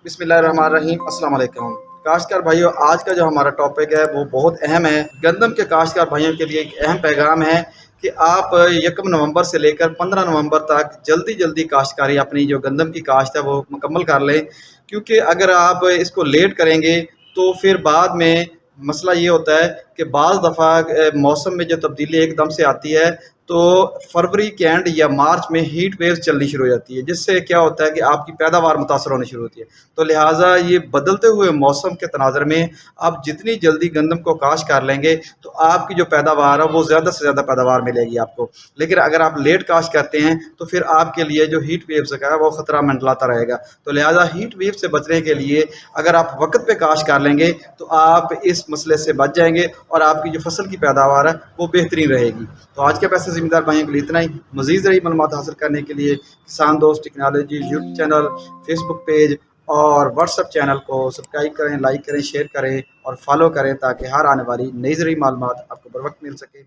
बिस्मिल्लाहिर्रहमानिर्रहीम। अस्सलाम वालेकुम काश्तकार भाइयों, आज का जो हमारा टॉपिक है वो बहुत अहम है। गंदम के काश्तकार भाइयों के लिए एक अहम पैगाम है कि आप 1 नवंबर से लेकर 15 नवंबर तक जल्दी जल्दी काश्तकारी अपनी जो गंदम की काश्त है वो मुकम्मल कर लें, क्योंकि अगर आप इसको लेट करेंगे तो फिर बाद में मसला ये होता है कि बाज़ दफ़ा मौसम में जो तब्दीली एकदम से आती है तो फरवरी के एंड या मार्च में हीट वेव्स चलनी शुरू हो जाती है, जिससे क्या होता है कि आपकी पैदावार मुतासर होनी शुरू होती है। तो लिहाजा ये बदलते हुए मौसम के तनाज़र में आप जितनी जल्दी गंदम को काश कर लेंगे तो आपकी जो पैदावार है वो ज़्यादा से ज़्यादा पैदावार मिलेगी आपको। लेकिन अगर आप लेट काश करते हैं तो फिर आपके लिए जो हीट वेव्स का है वो ख़तरा मंडलाता रहेगा। तो लिहाजा हीट वेव से बचने के लिए अगर आप वक्त पे काश कर लेंगे तो आप इस मसले से बच जाएंगे और आपकी जो फसल की पैदावार है वो बेहतरीन रहेगी। तो आज के पैसे ज़िम्मेदार भाइयों के लिए इतना ही। मज़ीद रही मालूमात हासिल करने के लिए किसान दोस्त technology YouTube channel, Facebook page और व्हाट्सएप चैनल को सब्सक्राइब करें, लाइक करें, शेयर करें और फॉलो करें, ताकि हर आने वाली नई ज़रूरी मालूमात आपको बर वक्त मिल सके।